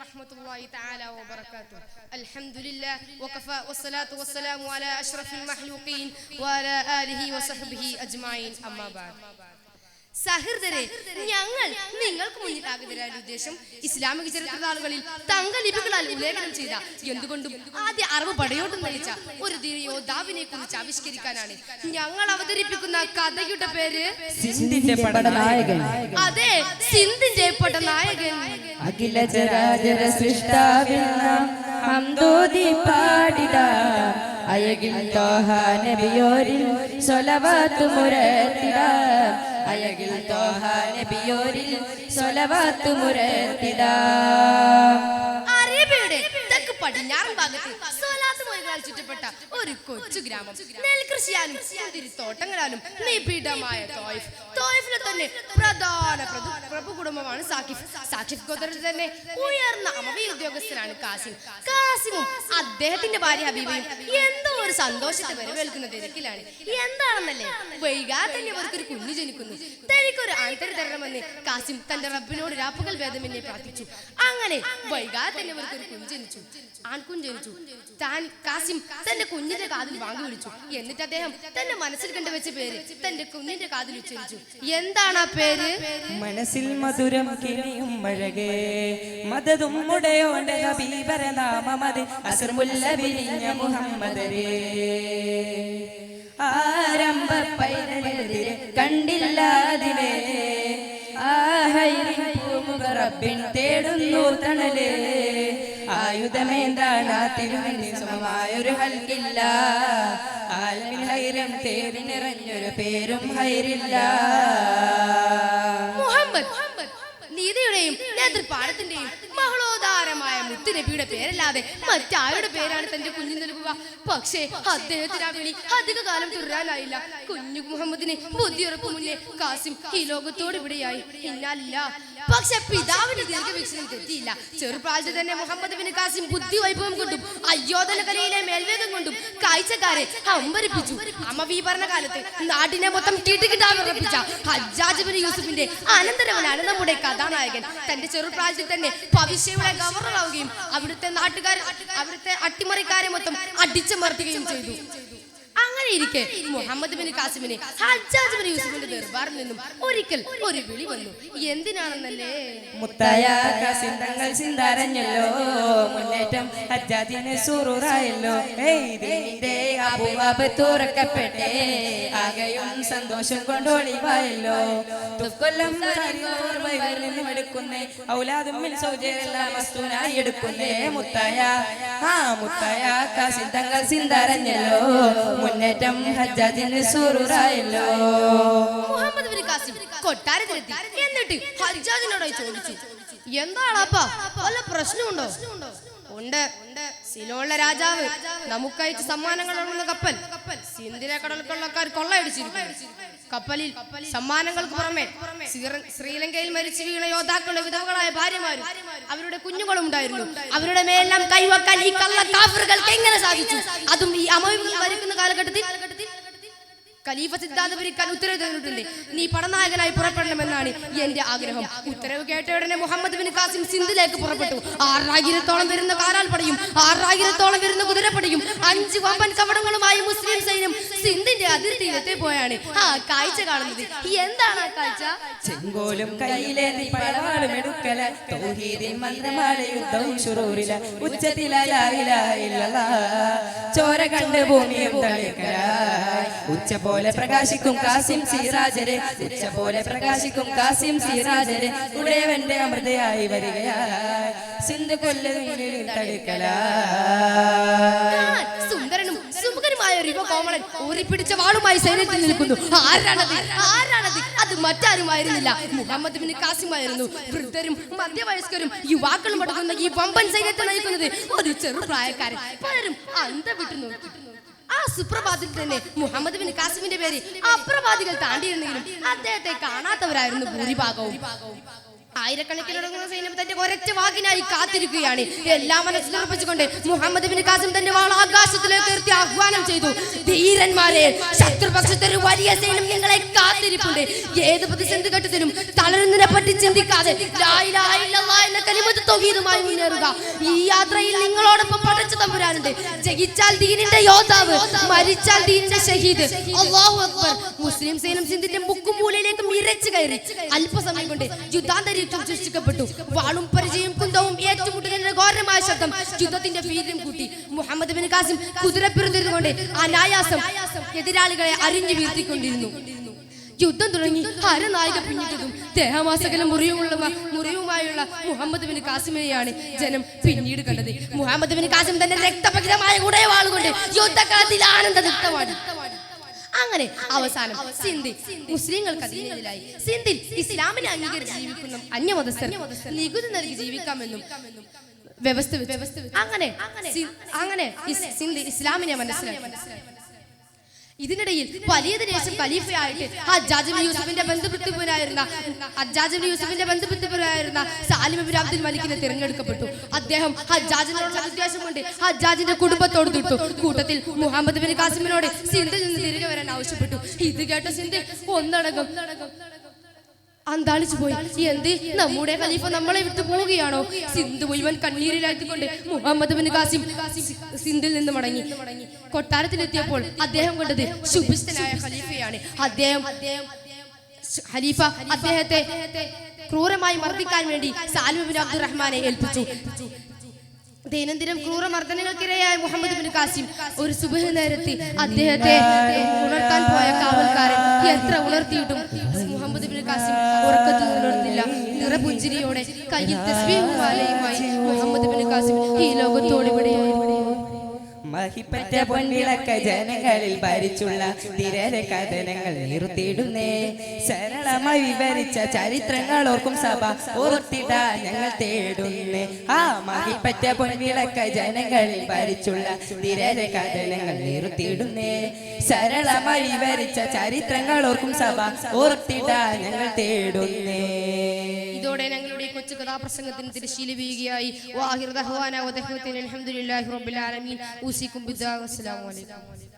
വറഹ്മത്തുള്ളാഹി തആല വബറകാതുഹു. അൽഹംദുലില്ലാഹ് വഖഫ വസ്സലാത്തു വസ്സലാമു അലാ അഷ്റഫിൽ മഖ്ലൂഖീൻ വഅലാ ആലിഹി വസഹ്ബിഹി അജ്മഈൻ. അമ്മാ ബഅദ്. സഹൃദരെ, ഞങ്ങൾ നിങ്ങൾക്ക് മുന്നിൽ ആകുന്നതിന്റെ ഉദ്ദേശം ഇസ്ലാമിക ചരിത്രതാളുകളിൽ തങ്കലിപികളാൽ ഉല്ലേഖനം ചെയ്ത എന്തുകൊണ്ടും ആദ്യ അറബ് പടയോട്ടം നയിച്ച ഒരു യോദ്ധാവിനെ കുറിച്ച് ആവിഷ്കരിക്കാനാണ്. ഞങ്ങൾ അവതരിപ്പിക്കുന്ന കഥയുടെ പേര് സിന്ധിന്റെ പടനായകൻ. അതെ, സിന്ധിന്റെ പടനായകൻ. അഖില ചരാചര സൃഷ്ടാവിന്ന ഹംദോദി പാടിടാം അയകിൽ തോഹ നബിയോരിൽ സ്വലവാത്ത് മുരത്തിടാം അയകിൽ തോഹ നബിയോരിൽ സ്വലവാത്ത് മുരത്തിടാം. അറേബ്യയുടെ തെക്ക് പടിഞ്ഞാറൻ ഭാഗത്ത് സ്വലാത്ത് മൊഴികളാൽ ചുറ്റപ്പെട്ട ഒരു കൊച്ചു ഗ്രാമം. നെൽകൃഷിയാലും തോട്ടങ്ങളാലും നിബിഡമായ തോയിഫ്. തോയിഫിലെ തന്നെ പ്രധാന പ്രഭു കുടുംബമാണ് സാക്കിഫ്. സാക്കിഫ് ഗോത്രത്തിൽ തന്നെ ഉയർന്ന അമവി ഉദ്യോഗസ്ഥനാണ് കാസിം. കാസിമും അദ്ദേഹത്തിന്റെ ഭാര്യ ഹബീബയും എന്തോ ഒരു സന്തോഷത്തെ വരവേൽക്കുന്ന തിരക്കിലാണ്. എന്താണെന്നല്ലേ, വൈകാതെ തന്നെ അവർക്കൊരു കുഞ്ഞു ജനിക്കുന്നു. തനിക്കൊരു ആൺതരി തരണമെന്ന് കാസിം തന്റെ റബ്ബിനോട് രാപ്പകൽ ഭേദമെന്നെ പ്രാർത്ഥിച്ചു. അങ്ങനെ വൈകാതെ തന്നെ അവർക്കൊരു കുഞ്ഞു ജനിച്ചു, ആൺകുഞ്ഞ് ജനിച്ചു. കാസിം തന്റെ കുഞ്ഞിന്റെ കാതിൽ വാങ്ങി വിളിച്ചു. എന്നിട്ട് അദ്ദേഹം തന്റെ മനസ്സിൽ കണ്ടുവെച്ച പേര് തന്റെ കുഞ്ഞിന്റെ കാതിൽ ഉച്ചരിച്ചു. എന്താണ് ആ പേര്? മനസ്സിൽ മധുരം കിനിയും മഴകേ മദതും മുടയോന്റെ ഹബീബര നാമമത് അസ്റുമുല്ല വിരിഞ്ഞ മുഹമ്മദരേ. ആരംഭ പൈതലെതിരെ കണ്ടില്ലാതിനെ ആഹൈറിൻ പൂമുഖ റബ്ബിൻ തേടുന്നു തണലേ. ആയുധമേന്താണ് തിരുവിന് സമമായൊരു ഹൽക്കില്ല. ആലമിൽ ഹൈരം തേടി നിറഞ്ഞൊരു പേരും ഹൈറില്ല. മുഹമ്മദ് നീതിയുടെയും നേതൃപാഠത്തിന്റെയും മഹളോദാരമായ മുത്തുനബിയുടെ പേരല്ലാതെ മറ്റാരുടെ പേരാണ് തന്റെ കുഞ്ഞു നൽകുക? പക്ഷേ അദ്ദേഹത്തിന് ആ വിളി അധികകാലം തുടരാനായില്ല. കുഞ്ഞു മുഹമ്മദിനെ ബുദ്ധിയുറപ്പ് മുന്നേ കാസിം ഈ ലോകത്തോട് ഇവിടെയായി. ഇന്നല്ല, പക്ഷെ പിതാവിന്റെ ദീർഘവീക്ഷണം തെറ്റിയില്ല. ചെറുപ്രായത്തിൽ തന്നെ മുഹമ്മദ് ബിൻ കാസിം ബുദ്ധി വൈഭവം കൊണ്ടും അയ്യോധന കലയിലെ മേൽവേഗം കൊണ്ടും കാഴ്ചക്കാരെ അമ്പരിപ്പിച്ചു. അമവി ഭരണകാലത്ത് നാടിനെ മൊത്തം കിട്ടുകിട്ടാവിറപ്പിച്ച ഹജ്ജാജ് ബിൻ യൂസുഫിന്റെ അനന്തരവനാണ് നമ്മുടെ കഥാനായകൻ. തന്റെ ചെറുപ്രായത്തിൽ തന്നെ ഭവിഷ്യയുടെ ഗവർണറാവുകയും അവിടുത്തെ അട്ടിമറിക്കാരെ മൊത്തം അടിച്ചമർത്തുകയും ചെയ്തു. അങ്ങനെ ഇരിക്കെ മുഹമ്മദ് ബിൻ കാസിമിനെ ഹജ്ജാജ് ബിൻ യൂസുഫിന്റെ ദർബാറിൽ നിന്നും ഒരിക്കൽ ഒരു വിളി വന്നു. എന്തിനാണെന്നല്ലേ? മുത്തായ കാസിം തങ്ങൾ സിന്ദാരഞ്ഞല്ലോ, മുന്നേറ്റം ഹജ്ജാജിന് സുറൂറായല്ലോ. ഇതിന്റെ അബൂബാബ് തുറക്കപ്പെട്ടേ, ആകെയും സന്തോഷം കൊണ്ടൊളിവായല്ലോ. കൊല്ലം നിന്നും എടുക്കുന്നേ ഔലാദും സൗജയെല്ലാം വസ്തുനായി എടുക്കുന്നേ. മുത്തായ കാസിം തങ്ങൾ സിന്ദാരഞ്ഞല്ലോ, മുന്നേറ്റം ഹജ്ജാജിന് സുറൂറായല്ലോ. മുഹമ്മദ് ബിൻ കാസിം കൊട്ടാരത്തിലെത്തി. എന്നിട്ട് ഹജ്ജാജിനോടായി ചോദിച്ചു, എന്താണപ്പാ, വല്ല പ്രശ്നമുണ്ടോ? ഉണ്ട്. സിലോണിലെ രാജാവ് നമുക്കയച്ച് സമ്മാനങ്ങൾ അടങ്ങുന്ന കപ്പൽ സിന്ധിലെ കടൽക്കൊള്ളക്കാർ കൊള്ളയടിച്ചിരിക്കുന്നു. കപ്പലിൽ സമ്മാനങ്ങൾക്ക് പുറമെ ശ്രീലങ്കയിൽ മരിച്ചു വീണ യോദ്ധാക്കളുടെ വിധവകളായ ഭാര്യമാരും അവരുടെ കുഞ്ഞുങ്ങളും ഉണ്ടായിരുന്നു. അവരുടെ മേലെല്ലാം കൈവക്കാൻ ഈ കള്ള കാഫിറുകൾക്ക് എങ്ങനെ സാധിച്ചു? അതും ഈ അമവികൾ ഭരിക്കുന്ന കാലഘട്ടത്തിൽ. ഖലീഫ സിദ്ധാന്ത ഭരിക്കാൻ ഉത്തരവ് തന്നിട്ടുണ്ട്. നീ പടനായകനായി പുറപ്പെടണമെന്നാണ് എന്റെ ആഗ്രഹം. ഉത്തരവ് കേട്ട ഉടനെ മുഹമ്മദ് ബിൻ കാസിം സിന്ധിലേക്ക് പുറപ്പെട്ടു. 6000-ഓളം വരുന്ന കാലാൾപ്പടയും 6000-ഓളം വരുന്ന കുതിരപ്പടയും 5 വമ്പൻ കവടങ്ങളുമായി മുസ്ലിം സൈന്യം സിന്ധിന്റെ അതിർത്തിയിൽ എത്തിപ്പോയാണ് ആ കാഴ്ച കാണുന്നത്. എന്താണ് ആ കാഴ്ച? ചെങ്കോലും കയ്യിലേന്തി പടവാളും എടുക്കല, തൗഹീദിൻ മന്ത്രമാല യുദ്ധവും ശുറൂരില, ഉച്ചത്തില ലാ ഇലാഹ ഇല്ലല്ലാഹ്, ചോര കണ്ട് ഭൂമിയും തളിക്കലായി. ഉച്ച പോലെ പ്രകാശിക്കും കാസിം സിറാജരെ, ഉച്ച പോലെ പ്രകാശിക്കും കാസിം സിറാജരെ, ഉടയവന്റെ അമൃതയായി വരികയായി സിന്ധു കൊല്ലുന്നിൽ തളിക്കലായി. സുന്ദരനും സുമുഖനുമായ കോമളൻ ഊറിപ്പിടിച്ച വാളുമായി സൈന്യത്തിൽ നിൽക്കുന്നു. ആരാണത്? അത് മറ്റാരുമായിരുന്നില്ല, മുഹമ്മദ് ബിൻ കാസിമായിരുന്നു. വൃദ്ധരും മധ്യവയസ്കരും യുവാക്കളും അടങ്ങുന്ന ഈ വമ്പൻ സൈന്യത്തെ നയിക്കുന്നത് ഒരു ചെറുപ്രായക്കാരൻ. പലരും അന്തം വിട്ടു നോക്കി. ആ സുപ്രഭാതത്തിൽ തന്നെ മുഹമ്മദ് ബിൻ കാസിമിന്റെ പേര് അപ്രവാദികൾ താണ്ടിയിരുന്നെങ്കിലും അദ്ദേഹത്തെ കാണാത്തവരായിരുന്നു ഭൂരിഭാഗവും. ആയിരക്കണക്കിനടങ്ങുന്ന സൈന്യം തന്റെ ഒരൊറ്റ വാക്കിനായി കാത്തിരിക്കുകയാണ്. എല്ലാം മനസ്സിലുറപ്പിച്ചുകൊണ്ട് മുഹമ്മദ് ബിൻ ഖാസിം തന്റെ വാൾ ആകാശത്തിലേക്ക് ഉയർത്തി ആഹ്വാനം ചെയ്തു. ധീരന്മാരെ, ശത്രുപക്ഷത്തെ ഒരു വലിയ സൈന്യം നിങ്ങളെ കാത്തിരിപ്പുണ്ട്. ഏത് പ്രതിസന്ധി ഘട്ടത്തിലും തളരുന്നതിനെ പറ്റി ചിന്തിക്കാതെ ലാ ഇലാഹ ഇല്ലല്ലാഹ് എന്ന കലിമത്ത് തൗഹീദുമായി മുന്നേറുക. ഈ യാത്രയിൽ നിങ്ങളോടൊപ്പം പടച്ച തമ്പുരാനുണ്ട്. ജയിച്ചാൽ ദീനിന്റെ യോദ്ധാവ്, മരിച്ചാൽ ദീനിന്റെ ഷഹീദ്. അല്ലാഹു അക്ബർ. മുസ്ലിം സൈന്യം സിന്ധിന്റെ മുക്കുമൂലയിലേക്ക് മിരച്ചു കയറി. അല്പസമയം കൊണ്ട് യുദ്ധാന്തരീക്ഷം സൃഷ്ടിക്കപ്പെട്ടു. വാളും പരിചയം കുന്തവും ഏറ്റുമുട്ടുന്നതിന്റെ ഘോരമായ ശബ്ദം യുദ്ധത്തിന്റെ വീര്യം കൂട്ടി. മുഹമ്മദ് ബിൻ ഖാസിം കുതിരപ്പിരുന്നിരുന്നുകൊണ്ട് അനായാസം എതിരാളികളെ അരിഞ്ഞു വീഴ്ത്തിക്കൊണ്ടിരുന്നു. യുദ്ധം തുടങ്ങി. ഹരനായിക പിന്നിട്ടതും ദേഹമാസകലം മുറിവുമായുള്ള മുഹമ്മദ് ബിൻ ഖാസിമിനെയാണ് ജനം പിന്നീട് കണ്ടത്. മുഹമ്മദ് ബിൻ ഖാസിം തന്റെ രക്തപകിതമായ ഉടയവാളുകൊണ്ട് യുദ്ധക്കളത്തിൽ ആനന്ദ നൃത്തമാടി. അങ്ങനെ അവസാനം സിന്ധ് മുസ്ലിങ്ങൾക്ക് അധീനതയിലായി. സിന്ധിൽ ഇസ്ലാമിനെ അംഗീകരിച്ച് ജീവിക്കുന്ന അന്യമതസ്ഥർ നികുതി നൽകി ജീവിക്കാമെന്നും വ്യവസ്ഥ വെച്ചു. അങ്ങനെ സിന്ധ് ഇസ്ലാമിനെ മനസ്സിലാക്കി. ഇതിനിടയിൽ വലിയത് ദേശം ഖലീഫയായിട്ട് ഹജ്ജാജ് ബിൻ യൂസുഫിന്റെ ബന്ധുപുത്രനായിരുന്ന സാലിം ഇബ്നു അബ്ദുൽ മലിക്കിനെ തിരഞ്ഞെടുക്കപ്പെട്ടു. അദ്ദേഹം ഹജ്ജാജിനോടുള്ള ഉദ്ദേശം കൊണ്ട് ഹജ്ജാജിന്റെ കുടുംബത്തോട് തൊട്ടു. കൂട്ടത്തിൽ മുഹമ്മദ് ബിൻ ഖാസിമിനോട് സിന്ധിൽ നിന്ന് തിരികെ വരാൻ ആവശ്യപ്പെട്ടു. ഇത് കേട്ട സിന്ധ് ഒന്നടങ്കം അന്താളിച്ചു പോയി. എന്ത്, നമ്മുടെ ഖലീഫ നമ്മളെ വിട്ടു പോവുകയാണോ? സിന്ധു മുഴുവൻ കണ്ണീരിലായിക്കൊണ്ട് മുഹമ്മദ് ബിൻ ഖാസിം സിന്ധിൽ നിന്ന് മടങ്ങി. കൊട്ടാരത്തിലെത്തിയപ്പോൾ അദ്ദേഹം കണ്ടത് ശുഭിഷ്ഠനായ ഖലീഫയാണ്. ഖലീഫ അദ്ദേഹത്തെ ക്രൂരമായി മർദ്ദിക്കാൻ വേണ്ടി സാലിം ബിൻ അബ്ദുറഹ്മാനെ ഏൽപ്പിച്ചു. ദൈനംദിനം ക്രൂരമർദ്ദനങ്ങൾക്കിരയായ മുഹമ്മദ് ബിൻ ഖാസിം ഒരു സുബഹ് നേരത്ത് അദ്ദേഹത്തെ ഉണർത്താൻ പോയ കാവൽക്കാരൻ എത്ര ഉണർത്തിയിട്ടും മുഹമ്മദ് ബിൻ ഖാസിം ഉറക്കത്തിൽ ഉണർന്നില്ല. നിറപുഞ്ചിരിയോടെ കയ്യിൽ തസ്ബീഹും മാലയുമായി മുഹമ്മദ് ബിൻ ഖാസിം ഈ ലോകത്തോട് വിടയായിരുന്നു. മഹിപ്പറ്റ പൊൻവിളക്ക ജനങ്ങളിൽ ഭരിച്ചുള്ള തിരര കഥനങ്ങൾ നിർത്തിയിടുന്നേ. സരളമായി വിവരിച്ച ചരിത്രങ്ങൾ ഓർക്കും സഭ ഓർത്തിടാൻ ഞങ്ങൾ തേടുന്നേ. ആ മഹിപ്പറ്റ പൊൻവിളക്ക ജനങ്ങളിൽ ഭരിച്ചുള്ള തിരര കഥനങ്ങൾ നിർത്തിയിടുന്നേ. സരളമായി വിവരിച്ച ചരിത്രങ്ങൾ ഓർക്കും സഭ ഓർത്തിടാൻ ഞങ്ങൾ തേടുന്നേ. ഇതോടെ ഞങ്ങളുടെ കൊച്ചു കഥാപ്രസംഗത്തിന് തിരശ്ശീല വീഴുകയായി. വാഹിർ ദഅ്വാനാ വദഅ്വത്തുൽ ഹംദുലില്ലാഹി റബ്ബിൽ ആലമീൻ. ഉസീകും ബിദ്ദുആ. അസ്സലാമു അലൈക്കും.